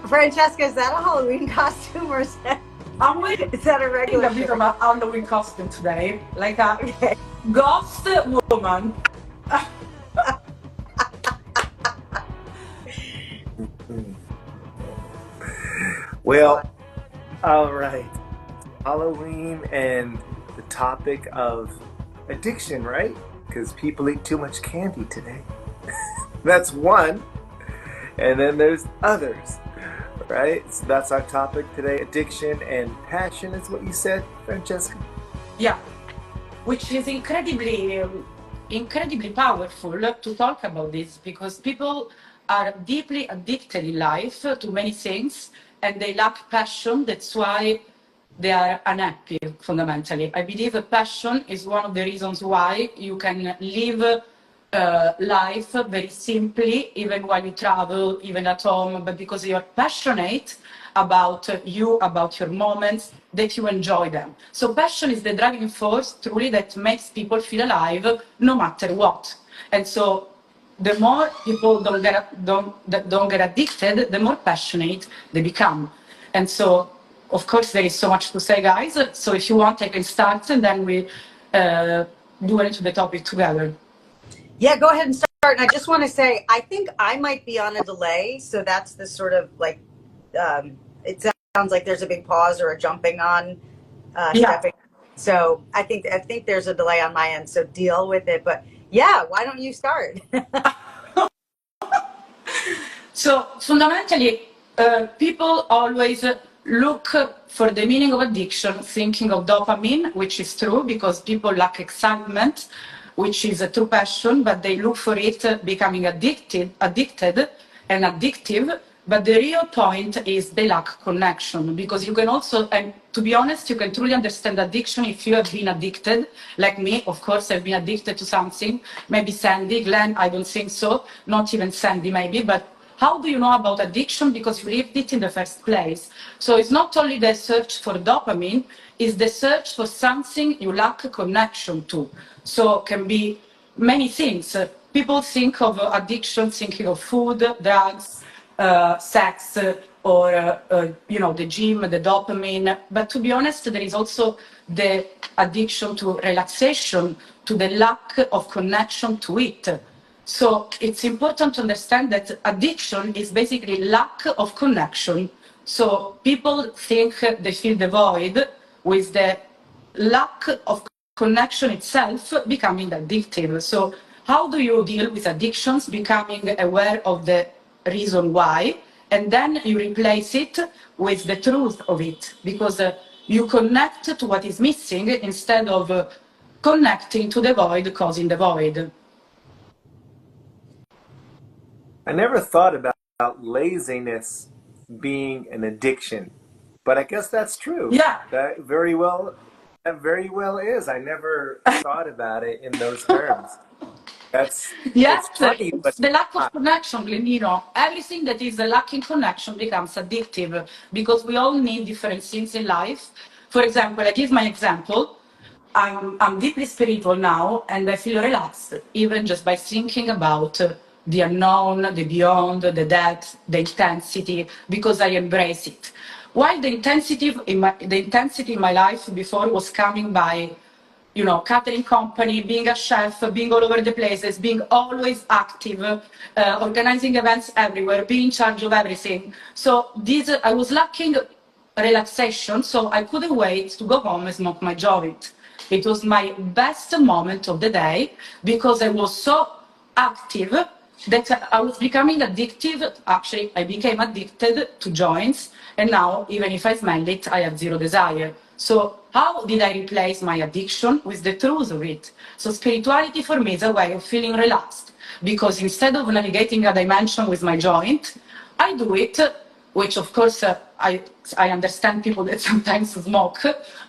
Francesca, is that a Halloween costume or is that Is a regular a bit shirt? of an Halloween costume today, like a Okay. ghost woman. Well, all right. Halloween and the topic of addiction, right? Because people eat too much candy today. That's one. And then there's others, right? So that's our topic today. Addiction and passion is what you said, Francesca. Yeah, which is incredibly powerful to talk about this because people are deeply addicted in life to many things and they lack passion. That's why they are unhappy fundamentally. I believe passion is one of the reasons why you can live life very simply, even while you travel, even at home, but because you're passionate about you, about your moments, that you enjoy them. So passion is the driving force truly that makes people feel alive no matter what. And so the more people don't get addicted, the more passionate they become. And so, of course, there is so much to say, guys. So if you want, I can start and then we do into the topic together. Yeah, go ahead and start. And I just want to say, I think I might be on a delay. So that's the sort of like, it sounds like there's a big pause or a jumping on, stepping. So I think there's a delay on my end. So deal with it. But yeah, why don't you start? So fundamentally, people always look for the meaning of addiction, thinking of dopamine, which is true because people lack excitement, which is a true passion, but they look for it becoming addicted and addictive. But the real point is they lack connection because you can also, and to be honest, you can truly understand addiction if you have been addicted, like me. Of course, I've been addicted to something. Maybe Sandy, Glenn, I don't think so. Not even Sandy, maybe, but how do you know about addiction? Because you lived it in the first place. So it's not only the search for dopamine, it's the search for something you lack connection to. So it can be many things. People think of addiction thinking of food, drugs, sex, or the gym, the dopamine. But to be honest, there is also the addiction to relaxation, to the lack of connection to it. So it's important to understand that addiction is basically lack of connection. So people think they feel the void with the lack of connection itself becoming addictive. So how do you deal with addictions? Becoming aware of the reason why, and then you replace it with the truth of it, because you connect to what is missing instead of connecting to the void causing the void. I never thought about laziness being an addiction, but I guess that's true. Yeah. That very well is. I never thought about it in those terms. Yes, It's funny, but it's the lack of connection, Glenino. Everything that is a lacking connection becomes addictive because we all need different things in life. For example, I give my example. I'm deeply spiritual now and I feel relaxed, even just by thinking about the unknown, the beyond, the depth, the intensity, because I embrace it. While the intensity in my life before was coming by catering company, being a chef, being all over the places, being always active, organizing events everywhere, being in charge of everything. So I was lacking relaxation, so I couldn't wait to go home and smoke my joint. It was my best moment of the day because I was so active that I was becoming addictive. Actually, I became addicted to joints, and now even if I smell it, I have zero desire. So how did I replace my addiction with the truth of it? So spirituality for me is a way of feeling relaxed because instead of navigating a dimension with my joint, I do it, which of course I understand people that sometimes smoke,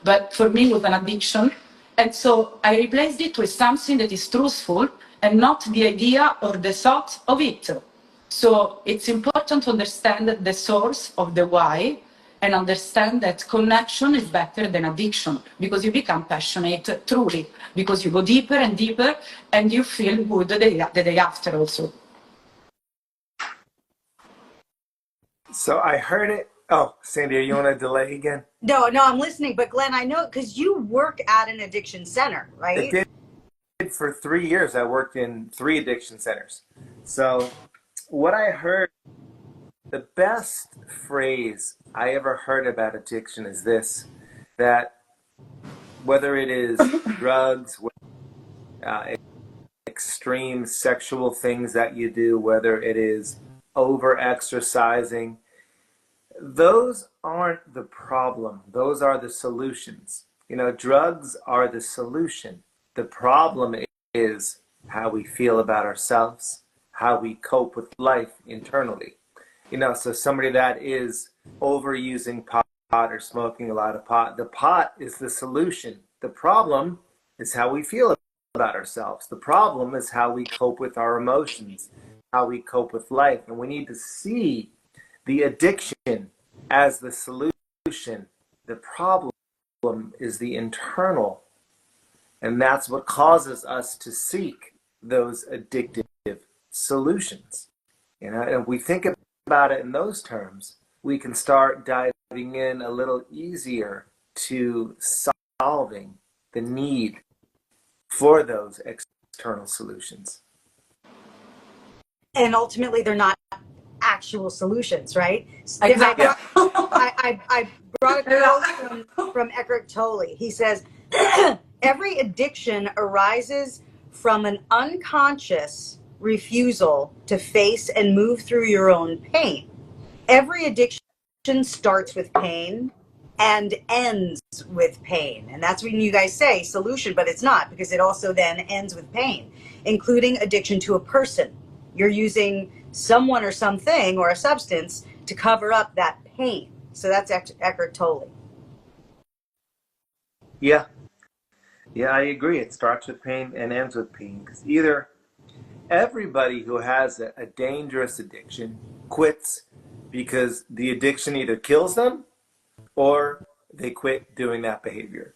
but for me it was an addiction. And so I replaced it with something that is truthful and not the idea or the thought of it. So it's important to understand the source of the why and understand that connection is better than addiction because you become passionate truly, because you go deeper and deeper and you feel good the day after also. So I heard it. Oh, Sandy, are you on a delay again? No, I'm listening. But Glenn, I know because you work at an addiction center, It right? did for 3 years. I worked in 3 addiction centers. So what I heard, the best phrase I ever heard about addiction is this, that whether it is drugs, uh, extreme sexual things that you do, whether it is over exercising, those aren't the problem. Those are the solutions. Drugs are the solution. The problem is how we feel about ourselves, how we cope with life internally. So somebody that is overusing pot or smoking a lot of pot, the pot is the solution. The problem is how we feel about ourselves. The problem is how we cope with our emotions, how we cope with life. And we need to see the addiction as the solution. The problem is the internal. And that's what causes us to seek those addictive solutions. And if we think about it in those terms, we can start diving in a little easier to solving the need for those external solutions. And ultimately, they're not actual solutions, right? Exactly. I brought a quote from Eckhart Tolle. He says, every addiction arises from an unconscious refusal to face and move through your own pain. Every addiction starts with pain and ends with pain. And that's when you guys say solution, but it's not, because it also then ends with pain, including addiction to a person. You're using someone or something or a substance to cover up that pain. So that's Eckhart Tolle. Yeah, I agree. It starts with pain and ends with pain. Because either everybody who has a dangerous addiction quits because the addiction either kills them or they quit doing that behavior.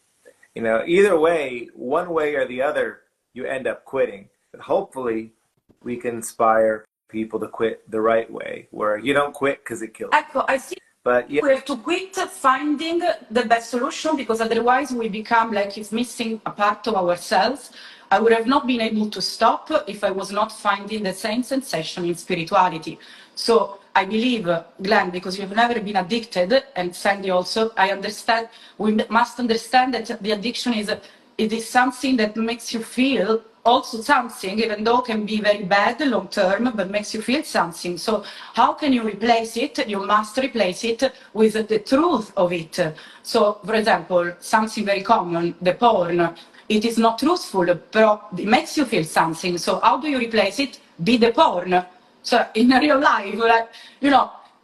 Either way, one way or the other, you end up quitting. But hopefully, we can inspire people to quit the right way, where you don't quit because it kills you. Ecco, I think But yeah, we have to quit finding the best solution, because otherwise we become like it's missing a part of ourselves. I would have not been able to stop if I was not finding the same sensation in spirituality. So I believe, Glenn, because you've never been addicted, and Sandy also, I understand, we must understand that the addiction it is something that makes you feel also something, even though it can be very bad long term, but makes you feel something. So how can you replace it? You must replace it with the truth of it. So, for example, something very common, the porn, it is not truthful, but it makes you feel something. So how do you replace it? Be the porn. So in real life,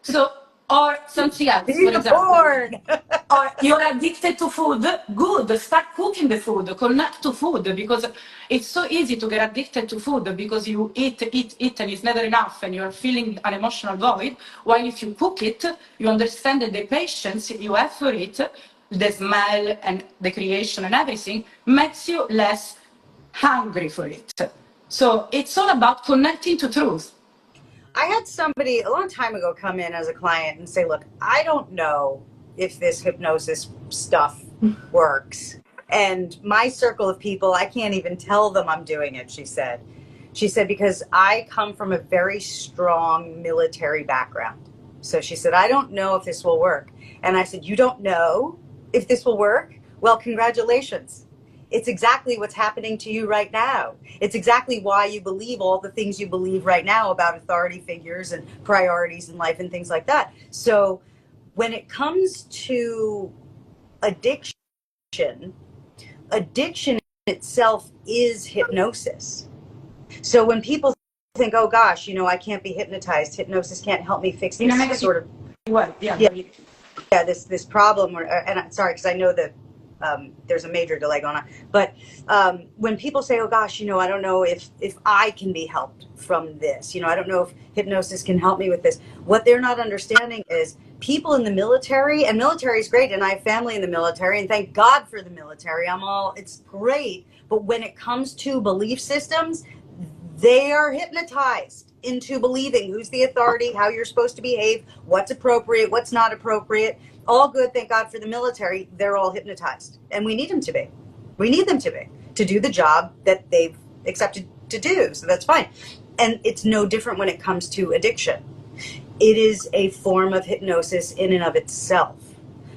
so, or something else, Be for the example. porn. Or you're addicted to food, good, start cooking the food, connect to food, because it's so easy to get addicted to food, because you eat, and it's never enough, and you're feeling an emotional void, while if you cook it, you understand that the patience you have for it, the smell and the creation and everything, makes you less hungry for it. So it's all about connecting to truth. I had somebody a long time ago come in as a client and say, look, I don't know if this hypnosis stuff works. And my circle of people, I can't even tell them I'm doing it, she said. She said, because I come from a very strong military background. So she said, I don't know if this will work. And I said, you don't know if this will work? Well, congratulations. It's exactly what's happening to you right now. It's exactly why you believe all the things you believe right now about authority figures and priorities in life and things like that. So when it comes to addiction itself is hypnosis. So when people think, oh gosh, I can't be hypnotized, hypnosis can't help me fix this sort of this problem, and I'm sorry, because I know that there's a major delay going on. But when people say, oh gosh, I don't know if I can be helped from this, I don't know if hypnosis can help me with this. What they're not understanding is people in the military, and military is great, and I have family in the military, and thank God for the military. It's great. But when it comes to belief systems, They are hypnotized into believing who's the authority, how you're supposed to behave, what's appropriate, what's not appropriate. All good, thank God for the military. They're all hypnotized. And we need them to be. We need them to be, to do the job that they've accepted to do. So that's fine. And it's no different when it comes to addiction. It is a form of hypnosis in and of itself.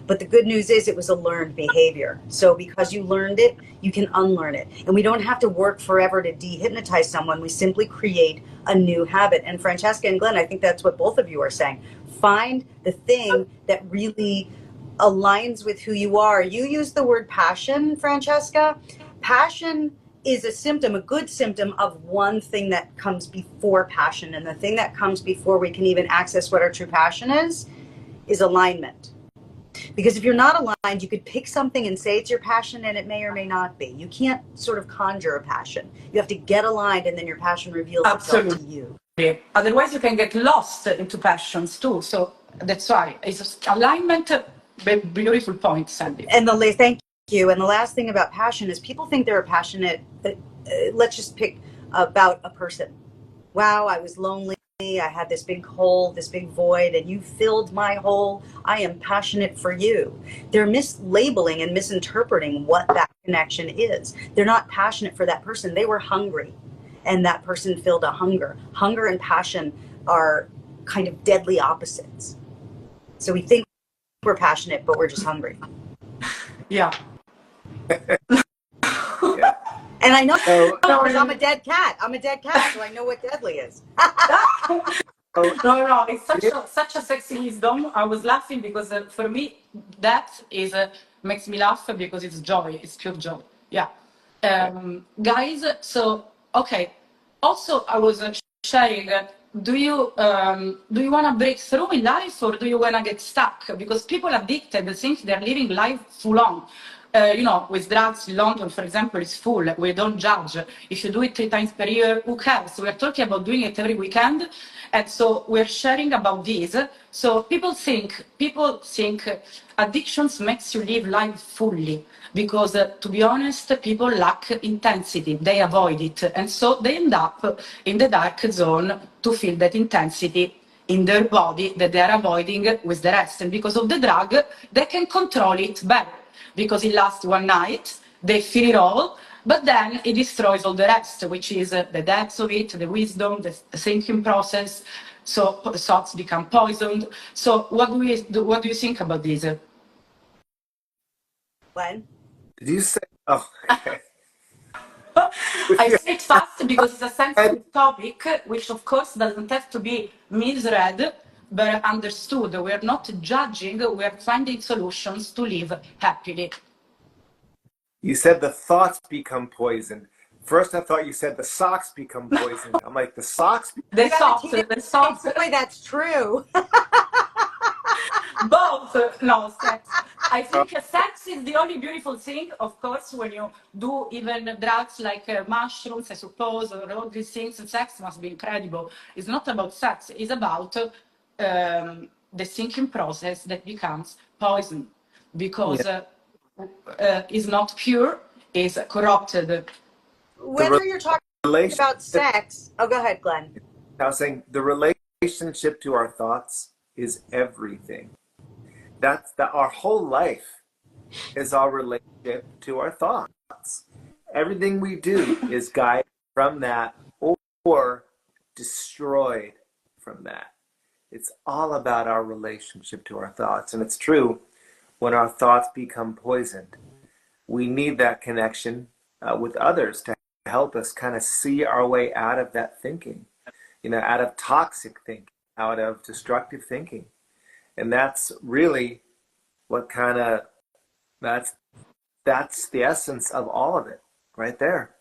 But the good news is it was a learned behavior. So because you learned it, you can unlearn it. And we don't have to work forever to dehypnotize someone. We simply create a new habit. And Francesca and Glenn, I think that's what both of you are saying. Find the thing that really aligns with who you are. You use the word passion, Francesca. Passion is a symptom, a good symptom of one thing that comes before passion. And the thing that comes before we can even access what our true passion is alignment. Because if you're not aligned, you could pick something and say it's your passion, and it may or may not be. You can't sort of conjure a passion. You have to get aligned, and then your passion reveals itself to you. Otherwise, you can get lost into passions too. So that's why it's alignment. Beautiful point, Sandy. And thank you. And the last thing about passion is people think they're passionate. Let's just pick about a person. Wow, I was lonely. I had this big hole, this big void, and you filled my hole. I am passionate for you. They're mislabeling and misinterpreting what that connection is. They're not passionate for that person. They were hungry, and that person filled a hunger. Hunger and passion are kind of deadly opposites. So we think we're passionate, but we're just hungry. Yeah. Yeah. And I know because I'm a dead cat. I'm a dead cat, so I know what deadly is. No, it's such a sexy wisdom. I was laughing because for me, that is makes me laugh because it's joy. It's pure joy. Yeah. Guys, so, okay. Also, I was sharing, do you want to break through in life, or do you want to get stuck? Because people addicted think they're living life full on. With drugs in London, for example, it's full. We don't judge. If you do it 3 times per year, who cares? We're talking about doing it every weekend. And so we're sharing about this. So people think addictions makes you live life fully. Because to be honest, people lack intensity. They avoid it. And so they end up in the dark zone to feel that intensity in their body that they are avoiding with the rest. And because of the drug, they can control it better. Because it lasts one night, they feel it all, but then it destroys all the rest, which is the depth of it, the wisdom, the thinking process. So thoughts become poisoned. So what do you think about this? When? Did you say? Oh. I say it fast because it's a sensitive topic, which of course doesn't have to be misread, but understood. We're not judging, we're finding solutions to live happily. You said the thoughts become poisoned. First, I thought you said the socks become poisoned. I'm like, the socks? The socks. Boy, that's true. Both. No, sex. I think sex is the only beautiful thing, of course, when you do even drugs like mushrooms, I suppose, or all these things. Sex must be incredible. It's not about sex. It's about the thinking process that becomes poison because it's not pure, it's corrupted. Whether you're talking about sex, oh, go ahead, Glenn. I was saying the relationship to our thoughts is everything. Our whole life is our relationship to our thoughts. Everything we do is guided from that or destroyed from that. It's all about our relationship to our thoughts. And it's true, when our thoughts become poisoned, we need that connection with others to help us kind of see our way out of that thinking, out of toxic thinking, out of destructive thinking. And that's really what that's the essence of all of it right there,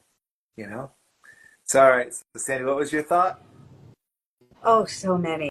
So, all right, so Sandy, what was your thought? Oh, so many.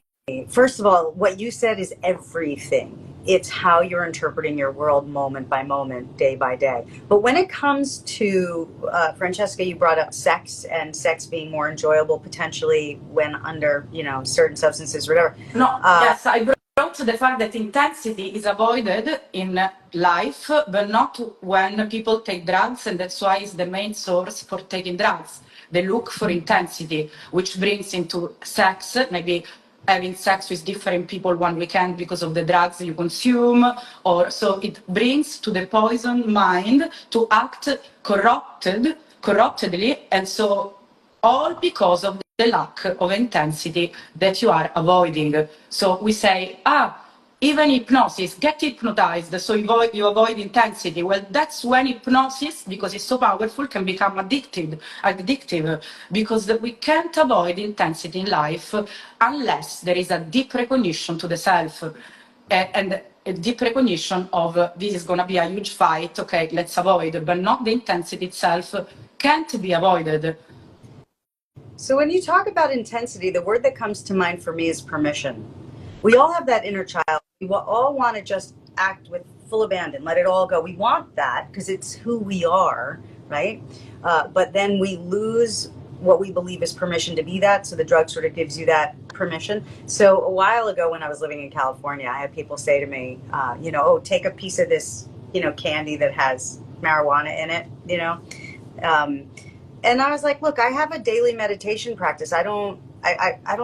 First of all, what you said is everything. It's how you're interpreting your world moment by moment, day by day. But when it comes to, Francesca, you brought up sex and sex being more enjoyable potentially when under, certain substances or whatever. No, yes, I brought the fact that intensity is avoided in life, but not when people take drugs, and that's why it's the main source for taking drugs. they look for intensity, which brings into sex, maybe having sex with different people one weekend because of the drugs you consume, or so it brings to the poisoned mind to act corruptedly, and so all because of the lack of intensity that you are avoiding. So we say, even hypnosis, get hypnotized so you avoid intensity. Well, that's when hypnosis, because it's so powerful, can become addictive, because we can't avoid intensity in life unless there is a deep recognition to the self, and a deep recognition of this is going to be a huge fight, okay, let's avoid it, but not the intensity itself can't be avoided. So when you talk about intensity, the word that comes to mind for me is permission. We all have that inner child. We all want to just act with full abandon, let it all go. We want that because it's who we are, right? But then we lose what we believe is permission to be that. So the drug sort of gives you that permission. So a while ago when I was living in California, I had people say to me, oh, take a piece of this, candy that has marijuana in it, and I was like, look, I have a daily meditation practice. I don't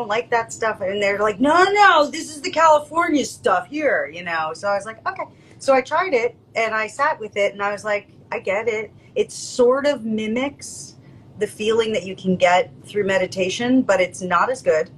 like that stuff. And they're like, no, this is the California stuff here, So I was like, okay. So I tried it and I sat with it and I was like, I get it. It sort of mimics the feeling that you can get through meditation, but it's not as good.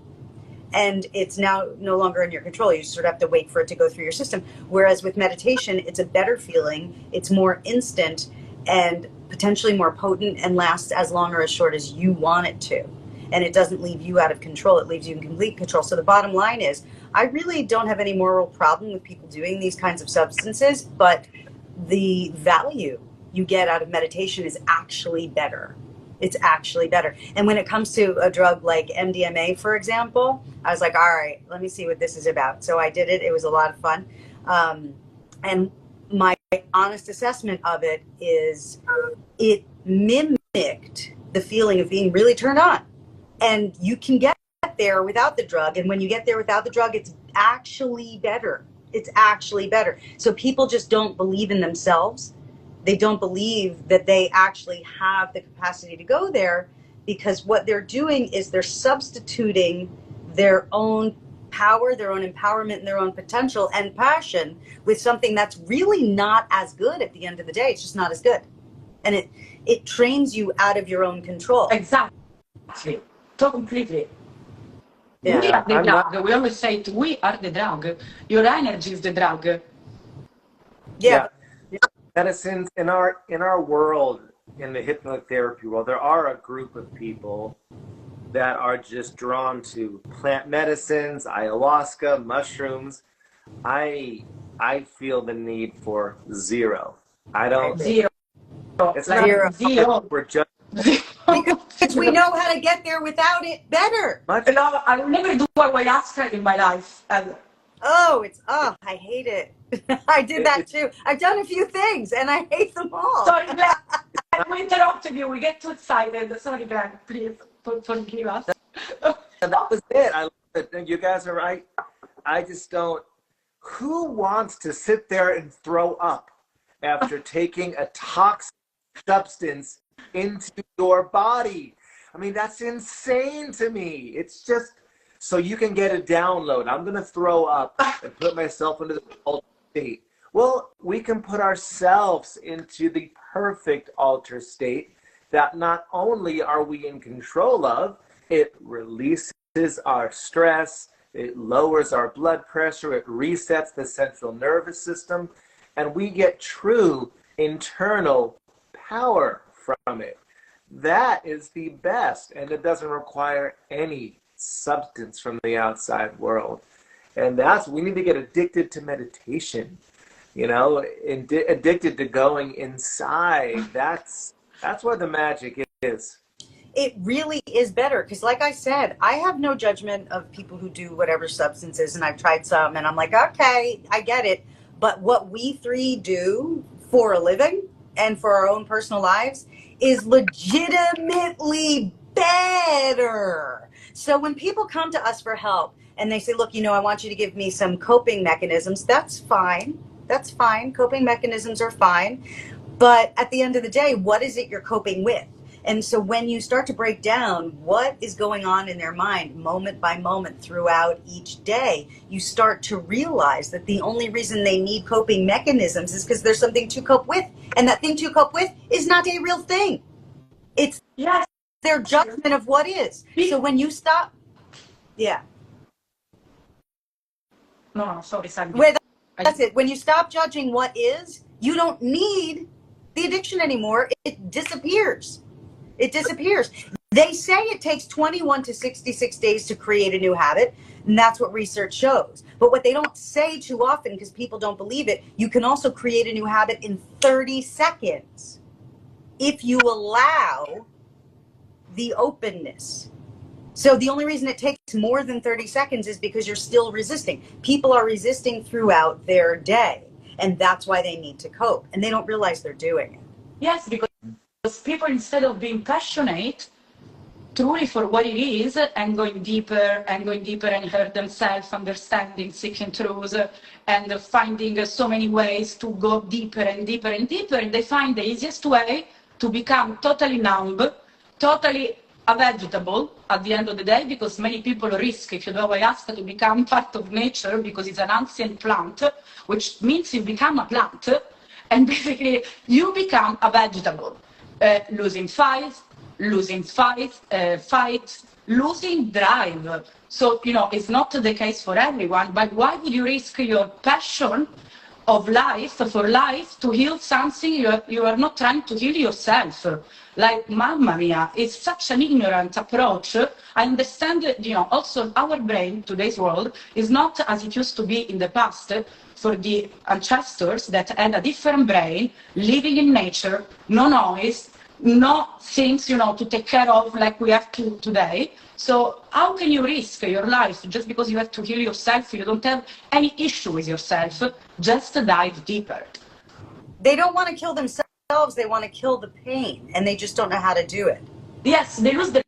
And it's now no longer in your control. You sort of have to wait for it to go through your system. Whereas with meditation, it's a better feeling. It's more instant and potentially more potent and lasts as long or as short as you want it to. And it doesn't leave you out of control. It leaves you in complete control. So the bottom line is, I really don't have any moral problem with people doing these kinds of substances, but the value you get out of meditation is actually better. It's actually better. And when it comes to a drug like MDMA, for example, I was like, all right, let me see what this is about. So I did it. It was a lot of fun. And my honest assessment of it is it mimicked the feeling of being really turned on. And you can get there without the drug. And when you get there without the drug, it's actually better. It's actually better. So people just don't believe in themselves. They don't believe that they actually have the capacity to go there, because what they're doing is they're substituting their own power, their own empowerment, and their own potential and passion with something that's really not as good at the end of the day. It's just not as good. And it trains you out of your own control. Exactly. So completely. Yeah. We are the drug. We always say it, we are the drug. Your energy is the drug. Yeah. Medicines in our world, in the hypnotherapy world, there are a group of people that are just drawn to plant medicines, ayahuasca, mushrooms. I feel the need for zero. I don't. Zero. It's like not zero. We're just Because we know how to get there without it better. No, I will never do ayahuasca in my life. I hate it. I did that too. I've done a few things and I hate them all. Sorry, Glenn. We interrupted you. We get too excited. Sorry, Glenn. Please forgive us. That was it. I love it. You guys are right. I just don't. Who wants to sit there and throw up after taking a toxic substance into your body? I mean, that's insane to me. It's just so you can get a download. I'm going to throw up and put myself into the altered state. Well, we can put ourselves into the perfect altered state that not only are we in control of, it releases our stress, it lowers our blood pressure, it resets the central nervous system, and we get true internal power from it. That is the best, and it doesn't require any substance from the outside world. And we need to get addicted to meditation, addicted to going inside. That's where the magic is. It really is better, because like I said, I have no judgment of people who do whatever substances, and I've tried some and I'm like, okay, I get it. But what we three do for a living and for our own personal lives is legitimately better. So when people come to us for help and they say, look, I want you to give me some coping mechanisms, that's fine. That's fine. Coping mechanisms are fine. But at the end of the day, what is it you're coping with? And so when you start to break down what is going on in their mind moment by moment throughout each day, you start to realize that the only reason they need coping mechanisms is because there's something to cope with. And that thing to cope with is not a real thing. It's their judgment of what is. So when you stop, No, sorry, Sandy. Wait, that's it. When you stop judging what is, you don't need the addiction anymore. It disappears. It disappears. They say it takes 21 to 66 days to create a new habit, and that's what research shows. But what they don't say too often, because people don't believe it, you can also create a new habit in 30 seconds if you allow the openness. So the only reason it takes more than 30 seconds is because you're still resisting. People are resisting throughout their day, and that's why they need to cope, and they don't realize they're doing it. Yes, because people, instead of being passionate truly for what it is and going deeper and hurt themselves, understanding, seeking truth, and finding so many ways to go deeper and deeper and deeper, and they find the easiest way to become totally numb, totally a vegetable at the end of the day, because many people risk, if you do ayahuasca, to become part of nature because it's an ancient plant, which means you become a plant, and basically you become a vegetable, losing fights, losing drive. So, it's not the case for everyone, but why would you risk your passion of life, for life, to heal something you are not trying to heal yourself? Like, mamma mia, it's such an ignorant approach. I understand that, also our brain, today's world, is not as it used to be in the past for the ancestors that had a different brain, living in nature, no noise, no things, to take care of like we have to today. So how can you risk your life just because you have to heal yourself? You don't have any issue with yourself. Just dive deeper. They don't want to kill themselves. They want to kill the pain, and they just don't know how to do it. Yes, they lose the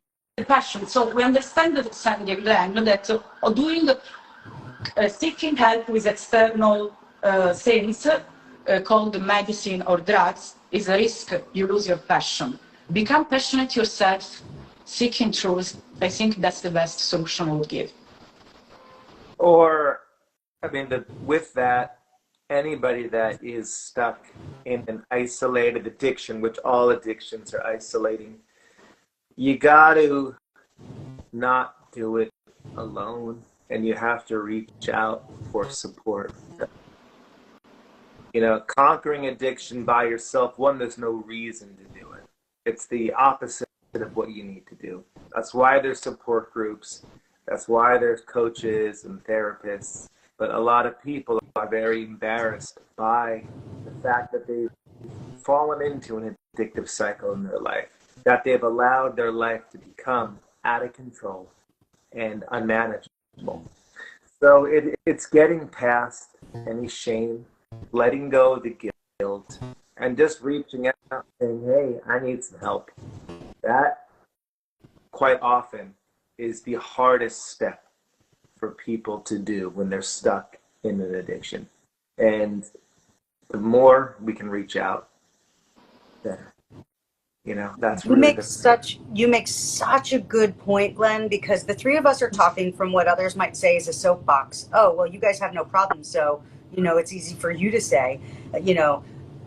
passion. So we understand that, Sandy, Glenn, that doing seeking help with external things called medicine or drugs is a risk. You lose your passion. Become passionate yourself, seeking truth. I think that's the best solution I would give. Or, with that, anybody that is stuck in an isolated addiction, which all addictions are isolating, you got to not do it alone, and you have to reach out for support. Conquering addiction by yourself, one, there's no reason to do it. It's the opposite of what you need to do. That's why there's support groups. That's why there's coaches and therapists. But a lot of people are very embarrassed by the fact that they've fallen into an addictive cycle in their life, that they've allowed their life to become out of control and unmanageable. So it's getting past any shame, letting go of the guilt, and just reaching out saying, hey, I need some help. That, quite often, is the hardest step for people to do when they're stuck in an addiction. And the more we can reach out, the better. That's really you make such a good point, Glenn, because the three of us are talking from what others might say is a soapbox. Oh, well, you guys have no problem, so it's easy for you to say,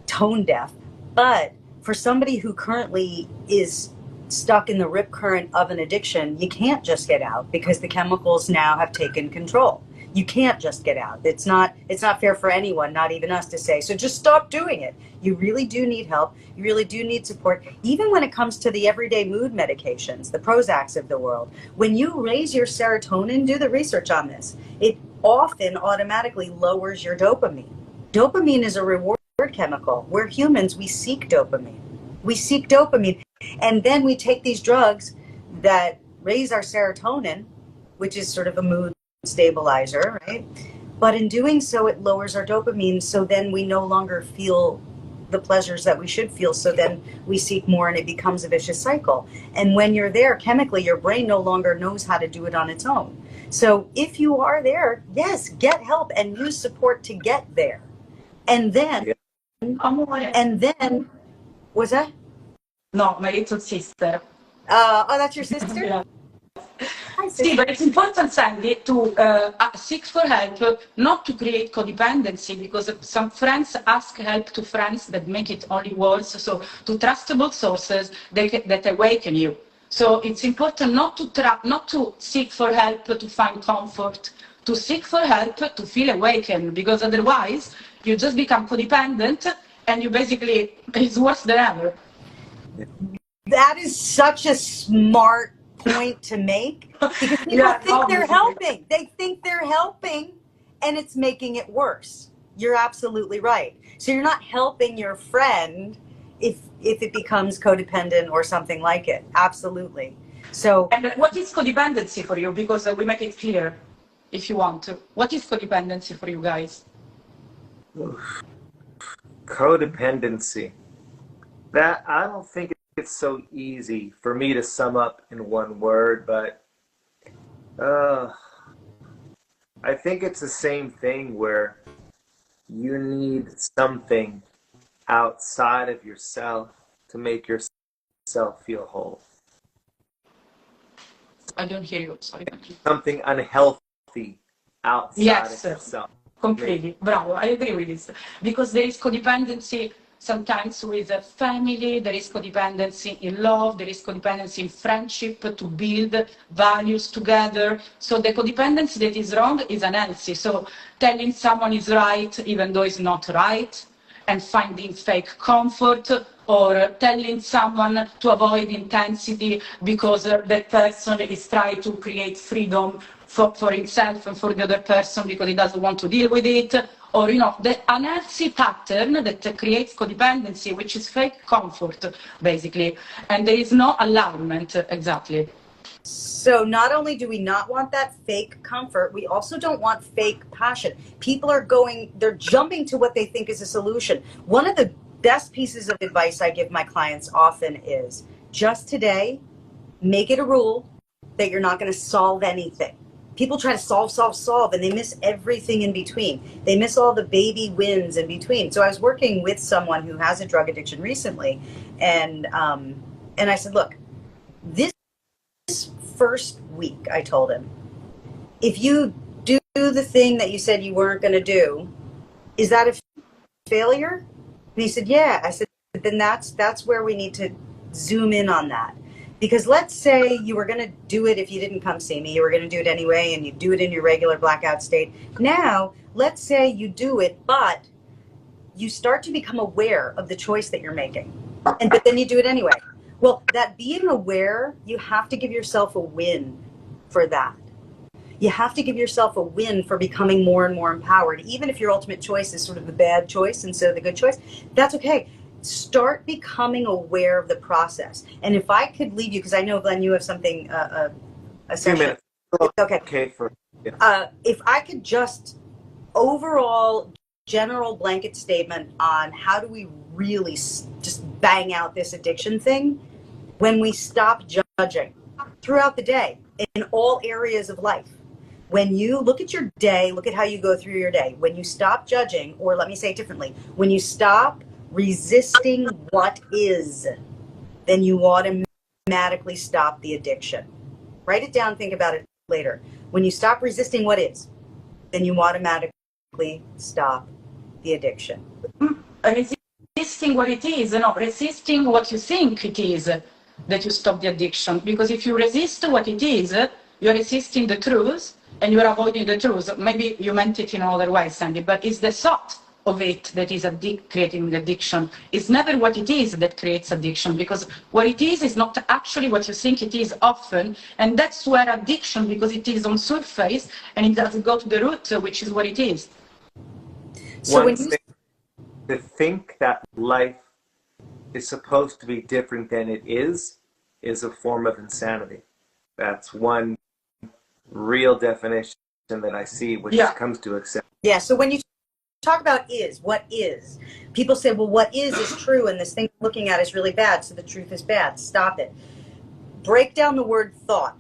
tone deaf. But for somebody who currently is stuck in the rip current of an addiction, you can't just get out because the chemicals now have taken control. You can't just get out. It's not fair for anyone, not even us, to say, so just stop doing it. You really do need help. You really do need support. Even when it comes to the everyday mood medications, the Prozacs of the world, when you raise your serotonin, do the research on this, it often automatically lowers your dopamine. Dopamine is a reward chemical. We're humans, we seek dopamine. And then we take these drugs that raise our serotonin, which is sort of a mood stabilizer, right? But in doing so, it lowers our dopamine. So then we no longer feel the pleasures that we should feel. So then we seek more, and it becomes a vicious cycle. And when you're there, chemically, your brain no longer knows how to do it on its own. So if you are there, yes, get help and use support to get there. And then, what's that? No, my little sister. Oh, that's your sister? Yeah. Hi, See, sister. but it's important, Sandy, to seek for help, not to create codependency, because some friends ask help to friends that make it only worse. So to trustable sources that awaken you. So it's important not to seek for help to find comfort, to seek for help to feel awakened, because otherwise you just become codependent and you basically, it's worse than ever. That is such a smart point to make, because people think they're helping. They think they're helping, and it's making it worse. You're absolutely right. So you're not helping your friend if it becomes codependent or something like it. Absolutely. So, and what is codependency for you? Because we make it clear, if you want to. What is codependency for you guys? Codependency. That, I don't think it's so easy for me to sum up in one word, but I think it's the same thing where you need something outside of yourself to make yourself feel whole. I don't hear you, sorry. Something unhealthy outside of yourself. Completely. Bravo, I agree with this. Because there is codependency sometimes with a family, there is codependency in love, there is codependency in friendship to build values together. So the codependency that is wrong is unhealthy. So telling someone is right even though it's not right, and finding fake comfort, or telling someone to avoid intensity because that person is trying to create freedom for himself and for the other person because he doesn't want to deal with it, or the unhealthy pattern that creates codependency, which is fake comfort basically, and there is no alignment. Exactly. So not only do we not want that fake comfort, we also don't want fake passion. People they're jumping to what they think is a solution. One of the best pieces of advice I give my clients often is, just today, make it a rule that you're not going to solve anything. People try to solve, and they miss everything in between. They miss all the baby wins in between. So I was working with someone who has a drug addiction recently, and I said, look, this first week, I told him, if you do the thing that you said you weren't going to do, is that a failure? And he said, yeah. I said, then that's where we need to zoom in on that. Because let's say you were going to do it if you didn't come see me, you were going to do it anyway, and you do it in your regular blackout state. Now, let's say you do it, but you start to become aware of the choice that you're making. But then you do it anyway. Well, that being aware, you have to give yourself a win for that. You have to give yourself a win for becoming more and more empowered. Even if your ultimate choice is sort of the bad choice instead of the good choice, that's okay. Start becoming aware of the process. And if I could leave you, because I know, Glenn, you have something, a session. 2 minutes. Okay. If I could just overall general blanket statement on how do we really just bang out this addiction thing, when we stop judging throughout the day in all areas of life. When you look at your day, look at how you go through your day. When you stop judging, or let me say it differently, when you stop resisting what is, then you automatically stop the addiction. Write it down, think about it later. When you stop resisting what is, then you automatically stop the addiction. Resisting what it is, resisting what you think it is that you stop the addiction. Because if you resist what it is, you're resisting the truth and you're avoiding the truth. Maybe you meant it in other ways, Sandy, but it's the thought of it that is creating the addiction. It's never what it is that creates addiction, because what it is not actually what you think it is often, and that's where addiction, because it is on surface and it doesn't go to the root, which is what it is. So to think that life is supposed to be different than it is a form of insanity. That's one real definition that I see, which comes to accept. Yeah, so when you talk about what is, people say, well, what is true, and this thing we're looking at is really bad, so the truth is bad. Stop it. Break down the word thought.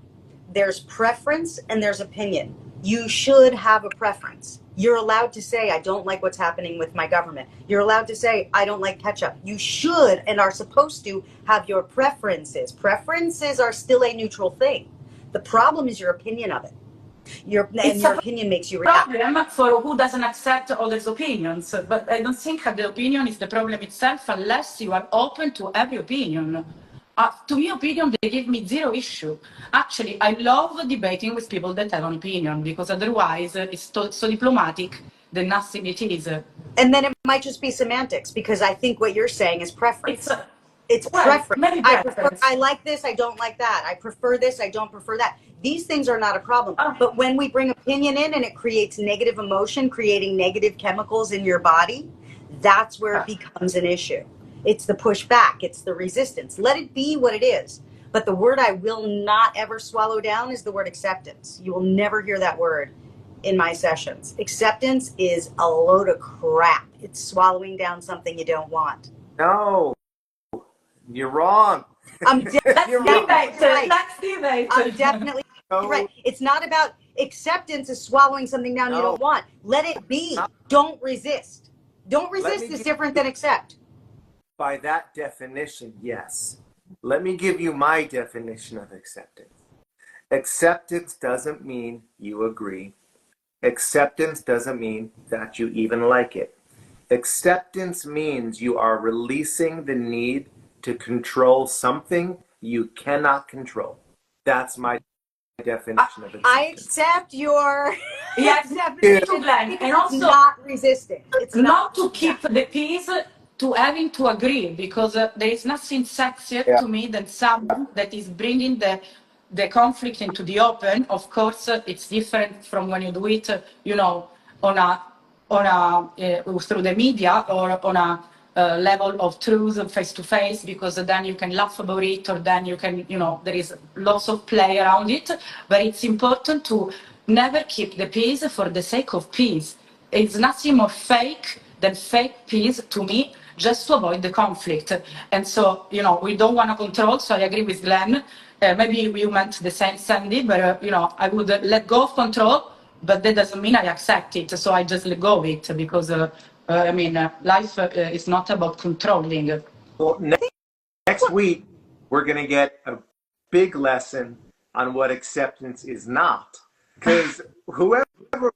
There's preference and there's opinion. You should have a preference. You're allowed to say, I don't like what's happening with my government. You're allowed to say, I don't like ketchup. You should and are supposed to have your preferences. Preferences are still a neutral thing. The problem is your opinion of it. Your opinion makes you react. Problem for who doesn't accept others' opinions, but I don't think the opinion is the problem itself unless you are open to every opinion. To me, opinion, they give me zero issue. Actually, I love debating with people that have an opinion because otherwise it's so diplomatic that nothing it is. And then it might just be semantics because I think what you're saying is preference. It's well, preference. I like this, I don't like that. I prefer this, I don't prefer that. These things are not a problem. But when we bring opinion in and it creates negative emotion, creating negative chemicals in your body, that's where it becomes an issue. It's the pushback, it's the resistance. Let it be what it is. But the word I will not ever swallow down is the word acceptance. You will never hear that word in my sessions. Acceptance is a load of crap. It's swallowing down something you don't want. No, you're wrong. I'm definitely right. Let's debate. I'm definitely right. It's not about acceptance is swallowing something down you don't want. Let it be. Don't resist. Don't resist is different than accept. By that definition, yes. Let me give you my definition of acceptance. Acceptance doesn't mean you agree. Acceptance doesn't mean that you even like it. Acceptance means you are releasing the need to control something you cannot control. That's my definition of acceptance. I accept your Glenn. And also not resisting. It's not to keep the peace, to having to agree, because there is nothing sexier to me than someone that is bringing the conflict into the open. Of course, it's different from when you do it, through the media or on a level of truth face to face, because then you can laugh about it, or then you can, there is lots of play around it. But it's important to never keep the peace for the sake of peace. It's nothing more fake than fake peace to me, just to avoid the conflict. And so, we don't want to control. So I agree with Glenn. Maybe you meant the same, Sandy, but I would let go of control, but that doesn't mean I accept it. So I just let go of it because, life is not about controlling. Well, next week, we're going to get a big lesson on what acceptance is not. Because whoever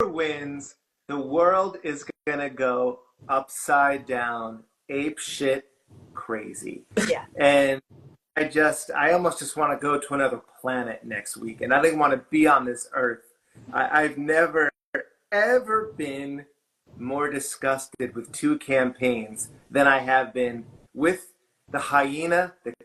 wins, the world is going to go upside down, ape shit crazy. Yeah. And I almost just want to go to another planet next week. And I don't want to be on this earth. I've never, ever been more disgusted with two campaigns than I have been with the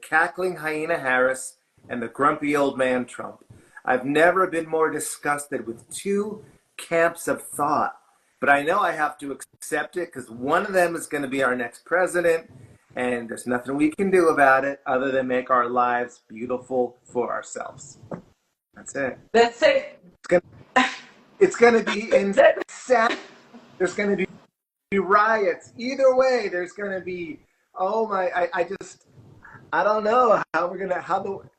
cackling hyena Harris and the grumpy old man Trump. I've never been more disgusted with two camps of thought. But I know I have to accept it because one of them is going to be our next president, and there's nothing we can do about it other than make our lives beautiful for ourselves. That's it. That's it. It's going to be insane. There's going to be riots. Either way, there's going to be, I don't know how we're going to,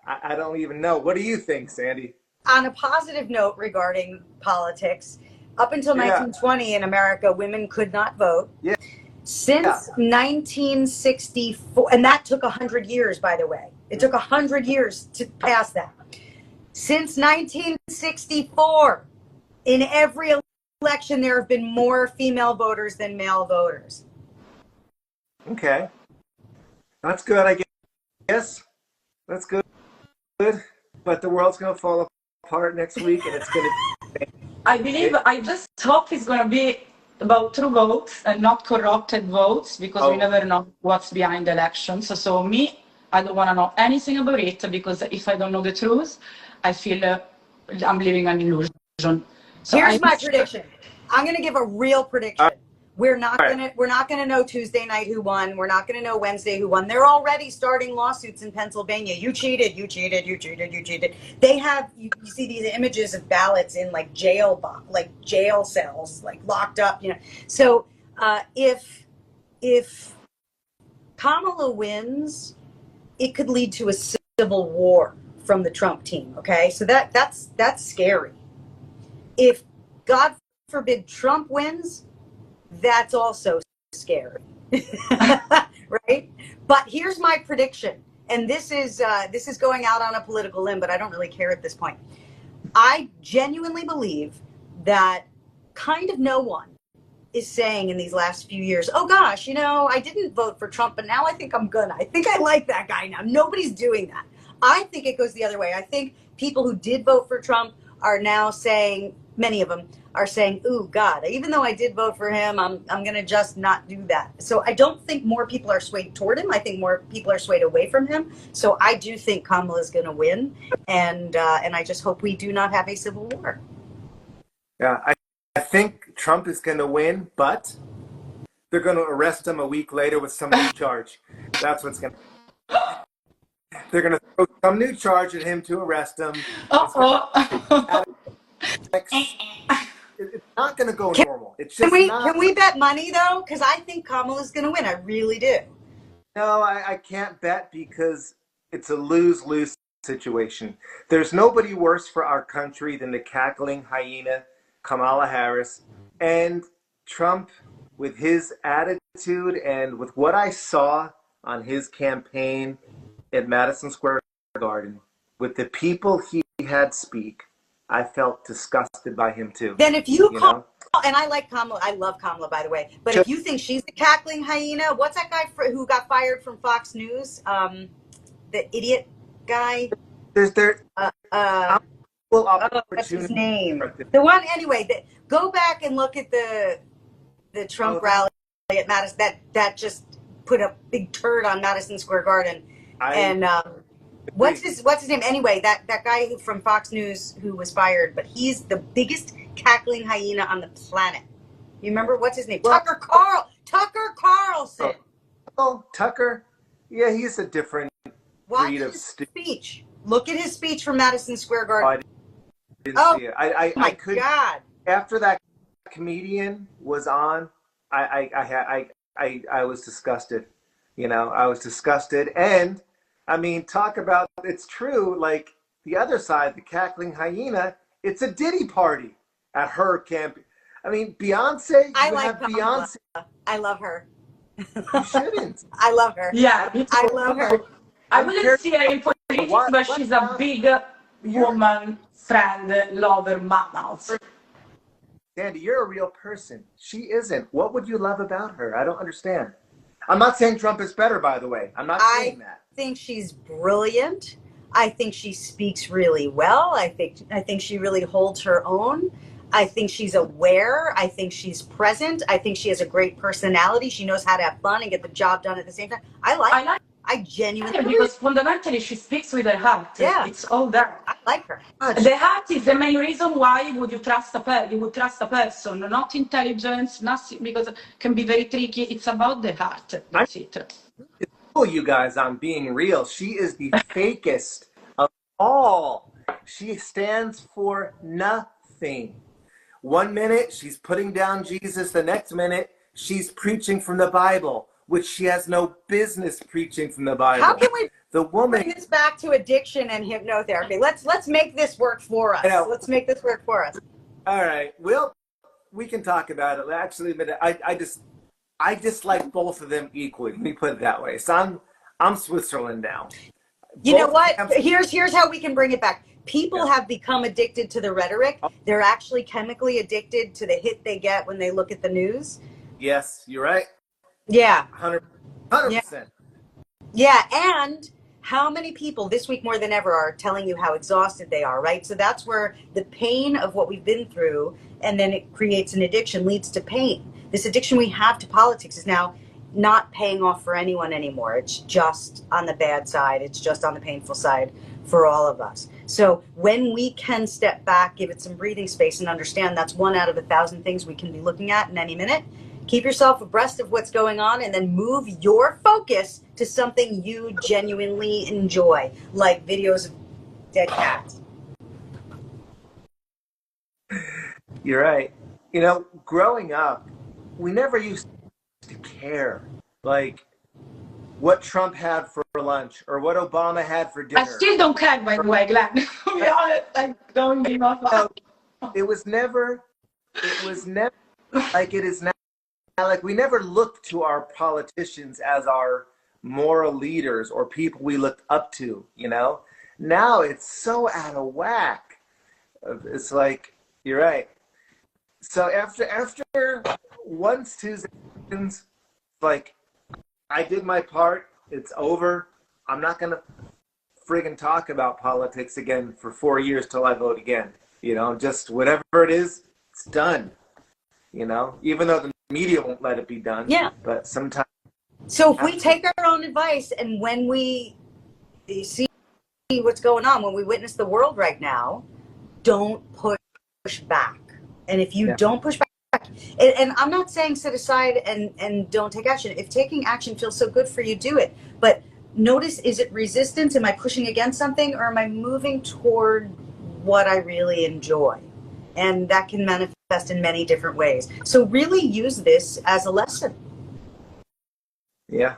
I don't even know. What do you think, Sandy? On a positive note regarding politics, up until 1920 in America, women could not vote. Yeah. Since 1964, and that took 100 years, by the way. It took 100 years to pass that. Since 1964, in every election, there have been more female voters than male voters. Okay. That's good, I guess. That's good. But the world's going to fall apart next week, and it's going to... I just hope it's going to be about true votes and not corrupted votes, because we never know what's behind the elections. So me, I don't want to know anything about it, because if I don't know the truth, I feel I'm living an illusion. So here's my prediction. I'm going to give a real prediction. We're not gonna know Tuesday night who won. We're not gonna know Wednesday who won. They're already starting lawsuits in Pennsylvania. You cheated. They have you see these images of ballots in like jail cells, like locked up. So if Kamala wins, it could lead to a civil war from the Trump team. Okay, so that's scary. If God forbid Trump wins, that's also scary. Right? But here's my prediction. And this is going out on a political limb, but I don't really care at this point. I genuinely believe that kind of no one is saying in these last few years, oh gosh, I didn't vote for Trump, but now I think I'm gonna. I think I like that guy now. Nobody's doing that. I think it goes the other way. I think people who did vote for Trump are now saying, many of them are saying, ooh, God, even though I did vote for him, I'm going to just not do that. So I don't think more people are swayed toward him. I think more people are swayed away from him. So I do think Kamala is going to win. And I just hope we do not have a civil war. Yeah, I think Trump is going to win, but they're going to arrest him a week later with some new charge. That's what's going to They're going to throw some new charge at him to arrest him. It's not going to go normal. It's just can we bet money, though? Because I think Kamala's going to win. I really do. No, I can't bet because it's a lose-lose situation. There's nobody worse for our country than the cackling hyena, Kamala Harris, and Trump with his attitude and with what I saw on his campaign at Madison Square Garden, with the people he had speak, I felt disgusted by him too. Then if you call, and I like Kamala, I love Kamala, by the way, but if you think she's the cackling hyena, what's that guy who got fired from Fox News? The idiot guy? What's his name? The one, anyway, go back and look at the Trump rally at Madison, that just put a big turd on Madison Square Garden. What's his name? Anyway, that guy from Fox News who was fired, but he's the biggest cackling hyena on the planet. You remember what's his name? Tucker Carlson. Oh, Tucker. Yeah, he's a different breed of speech. Look at his speech from Madison Square Garden. I didn't see it. I could. God. After that comedian was on, I was disgusted. I was disgusted. And I mean, talk about, it's true, like the other side, the cackling hyena, it's a Diddy party at her camp. I mean, Beyonce, I like Beyonce. I love her. You shouldn't. I love her. Yeah, I love her. I wouldn't see her in politics, but she's a big woman, friend, lover, mama. Sandy, you're a real person. She isn't. What would you love about her? I don't understand. I'm not saying Trump is better, by the way. I'm not saying that. I think she's brilliant. I think she speaks really well. I think she really holds her own. I think she's aware. I think she's present. I think she has a great personality. She knows how to have fun and get the job done at the same time. I genuinely because fundamentally she speaks with her heart. Yeah, it's all there. I like her. The heart is the main reason why you would trust a person, not intelligence, nothing, because it can be very tricky. It's about the heart. That's it. It's cool, you guys, on being real. She is the fakest of all. She stands for nothing. 1 minute she's putting down Jesus, the next minute she's preaching from the Bible, which she has no business preaching from the Bible. How can we bring this back to addiction and hypnotherapy? Let's make this work for us. Let's make this work for us. All right. Well, we can talk about it. Actually, but I dislike both of them equally. Let me put it that way. So I'm Switzerland now. You know what? Here's how we can bring it back. People have become addicted to the rhetoric. They're actually chemically addicted to the hit they get when they look at the news. Yes, you're right. Yeah. 100%. Yeah, and how many people this week more than ever are telling you how exhausted they are, right? So that's where the pain of what we've been through, and then it creates an addiction, leads to pain. This addiction we have to politics is now not paying off for anyone anymore. It's just on the bad side. It's just on the painful side for all of us. So when we can step back, give it some breathing space, and understand that's 1 out of 1,000 things we can be looking at in any minute, keep yourself abreast of what's going on, and then move your focus to something you genuinely enjoy, like videos of dead cats. You're right. Growing up, we never used to care, like what Trump had for lunch or what Obama had for dinner. I still don't care, by the way, Glenn. I don't give a fuck. It was never it was never like it is now. Like we never looked to our politicians as our moral leaders or people we looked up to, you know? Now it's so out of whack. It's like, you're right. So after once Tuesday, like I did my part, it's over. I'm not gonna friggin' talk about politics again for 4 years till I vote again. You know, just whatever it is, it's done. You know, even though the media won't let it be done. Yeah. But sometimes. So if we take our own advice and when we see what's going on, when we witness the world right now, don't push back. And if you don't push back, and I'm not saying set aside and don't take action. If taking action feels so good for you, do it. But notice, is it resistance? Am I pushing against something, or am I moving toward what I really enjoy? And that can manifest in many different ways. So really use this as a lesson. Yeah.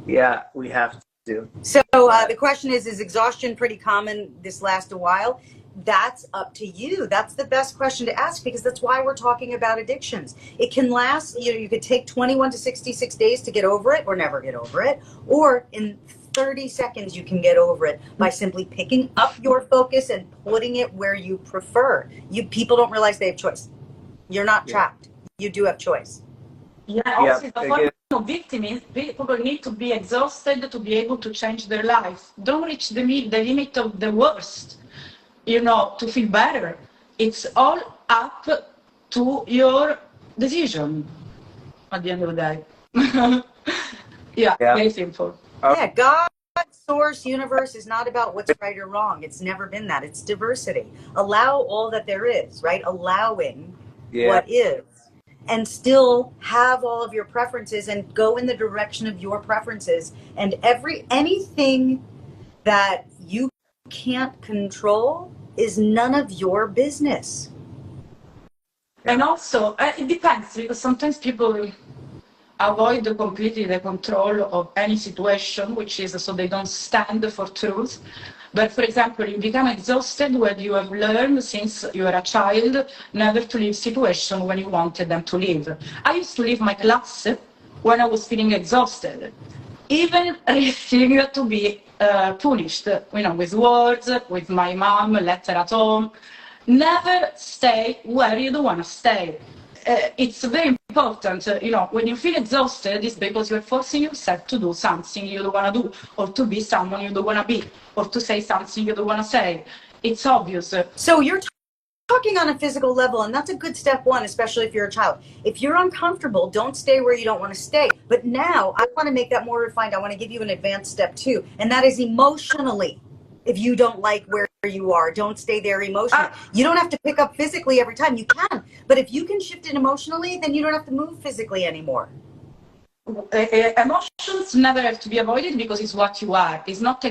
Yeah, we have to. So the question is exhaustion pretty common this last a while? That's up to you. That's the best question to ask, because that's why we're talking about addictions. It can last, you could take 21 to 66 days to get over it or never get over it, or in 30 seconds you can get over it by simply picking up your focus and putting it where you prefer. People don't realize they have choice. You're not trapped. You do have choice. Yeah, also the point of victim is people need to be exhausted to be able to change their life. Don't reach the limit of the worst, to feel better. It's all up to your decision at the end of the day. Yeah, very simple. Yeah, God, source, universe is not about what's right or wrong. It's never been that. It's diversity. Allow all that there is, right? Allowing what is. And still have all of your preferences and go in the direction of your preferences. And anything that you can't control is none of your business. And also, it depends, because sometimes people avoid completely the control of any situation, which is so they don't stand for truth. But for example, you become exhausted when you have learned since you were a child never to leave situation when you wanted them to leave. I used to leave my class when I was feeling exhausted, even risking to be punished, with words, with my mom, letter at home. Never stay where you don't want to stay. It's very important, when you feel exhausted, it's because you're forcing yourself to do something you don't want to do, or to be someone you don't want to be, or to say something you don't want to say. It's obvious. So you're talking on a physical level, and that's a good step one, especially if you're a child. If you're uncomfortable, don't stay where you don't want to stay. But now I want to make that more refined. I want to give you an advanced step two, and that is emotionally. If you don't like where you are, don't stay there emotionally. You don't have to pick up physically every time. You can. But if you can shift it emotionally, then you don't have to move physically anymore. Emotions never have to be avoided because it's what you are. It's not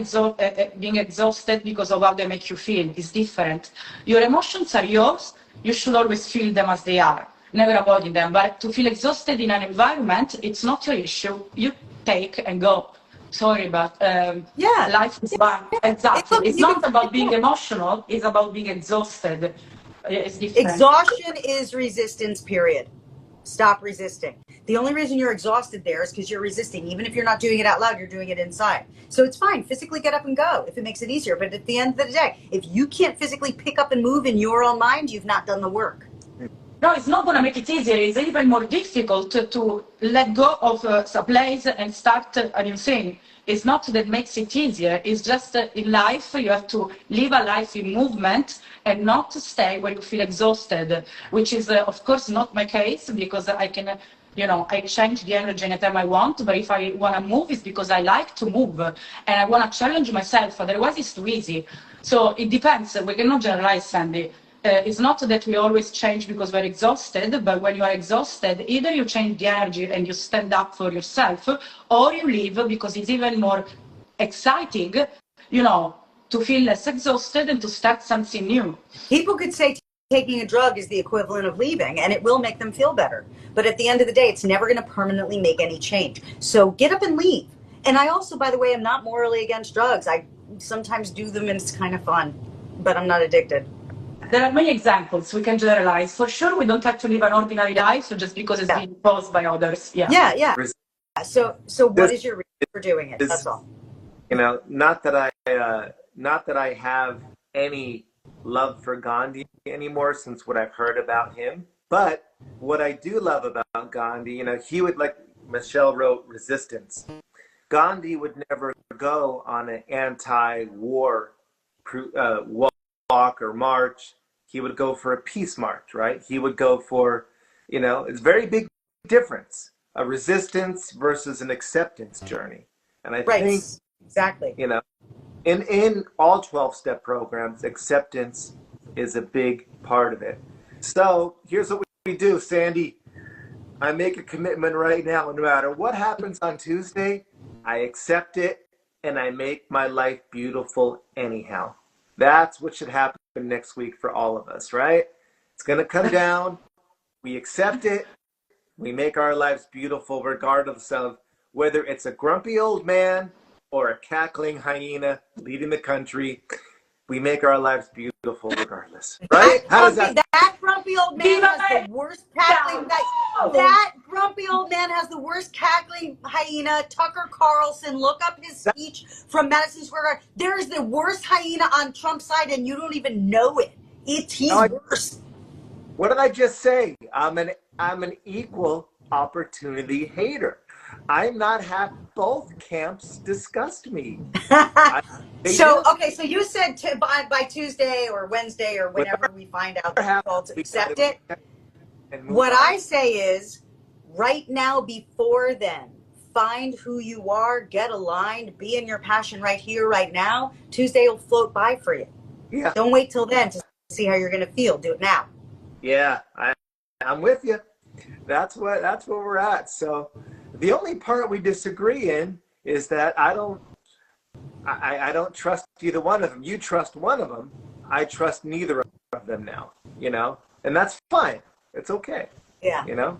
being exhausted because of how they make you feel. It's different. Your emotions are yours. You should always feel them as they are, never avoiding them. But to feel exhausted in an environment, it's not your issue. You take and go. Sorry, but life is bad. Exactly. It's not about being emotional. It's about being exhausted. It's different. Exhaustion is resistance, period. Stop resisting. The only reason you're exhausted there is because you're resisting. Even if you're not doing it out loud, you're doing it inside. So it's fine. Physically get up and go if it makes it easier. But at the end of the day, if you can't physically pick up and move in your own mind, you've not done the work. No, it's not going to make it easier. It's even more difficult to let go of a place and start a new thing. It's not that makes it easier. It's just in life, you have to live a life in movement and not to stay where you feel exhausted, which is, of course, not my case, because I can, I change the energy anytime I want. But if I want to move, it's because I like to move and I want to challenge myself. Otherwise, it's too easy. So it depends. We cannot generalize, Sandy. It's not that we always change because we're exhausted, but when you are exhausted, either you change the energy and you stand up for yourself, or you leave because it's even more exciting, to feel less exhausted and to start something new. People could say taking a drug is the equivalent of leaving, and it will make them feel better. But at the end of the day, it's never going to permanently make any change. So get up and leave. And I also, by the way, am not morally against drugs. I sometimes do them and it's kind of fun, but I'm not addicted. There are many examples we can generalize. For sure, we don't have to live an ordinary life, so just because it's being imposed by others. Yeah. So what is your reason for doing it? That's all. You know, not that I have any love for Gandhi anymore since what I've heard about him. But what I do love about Gandhi, you know, he would, like Michelle wrote, resistance. Gandhi would never go on an anti-war walk or march. He would go for a peace march, right? He would go for, you know, it's a very big difference, a resistance versus an acceptance journey. And I think, exactly, you know, in all 12-step programs, acceptance is a big part of it. So here's what we do, Sandy. I make a commitment right now, no matter what happens on Tuesday, I accept it and I make my life beautiful anyhow. That's what should happen next week for all of us, right? It's going to come down. We accept it. We make our lives beautiful regardless of whether it's a grumpy old man or a cackling hyena leading the country. We make our lives beautiful regardless, right? How does that grumpy old man has the worst cackling. That grumpy old man has the worst cackling hyena. Tucker Carlson, look up his speech from Madison Square Garden. There is the worst hyena on Trump's side, and you don't even know it. He's worse. What did I just say? I'm an equal opportunity hater. I'm not happy. Both camps disgust me. So you said by Tuesday or Wednesday or whenever we find out the results, accept it. What I say is, right now, before then, find who you are, get aligned, be in your passion right here, right now. Tuesday will float by for you. Yeah. Don't wait till then to see how you're going to feel. Do it now. Yeah, I'm with you. That's where we're at. So the only part we disagree in is that I don't trust either one of them. You trust one of them. I trust neither of them now, you know, and that's fine. It's okay. Yeah. You know?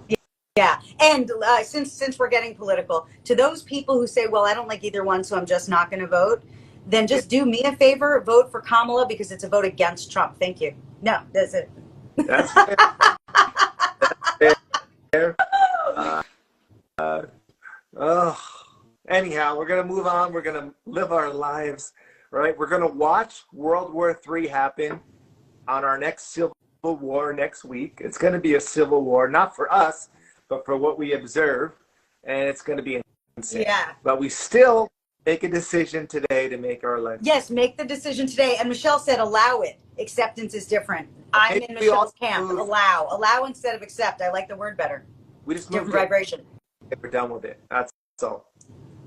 Yeah. And since we're getting political, to those people who say, well, I don't like either one, so I'm just not going to vote, then just do me a favor, vote for Kamala because it's a vote against Trump. Thank you. No, that's it. That's fair. That's fair. Anyhow, we're going to move on. We're going to live our lives, right? We're going to watch World War III happen on our next Civil War next week. It's going to be a civil war, not for us, but for what we observe. And it's going to be insane. Yeah. But we still make a decision today to make our life. Yes, make the decision today. And Michelle said, allow it. Acceptance is different. I'm in Michelle's camp. Allow instead of accept. I like the word better. We just different vibration. We're done with it. That's all.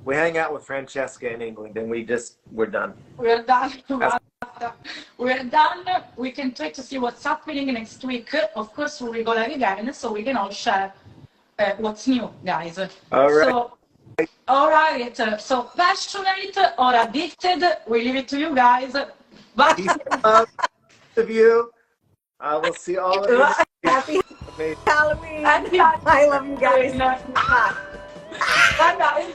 We hang out with Francesca in England, and we're done. We're done. We're done. We can try to see what's happening next week. Of course, we'll go live again, so we can all share what's new, guys. All right. So, all right. So, passionate or addicted, we leave it to you guys. Bye. Peace out of you. I will see all of you. Happy Halloween. I love you guys. Bye, guys.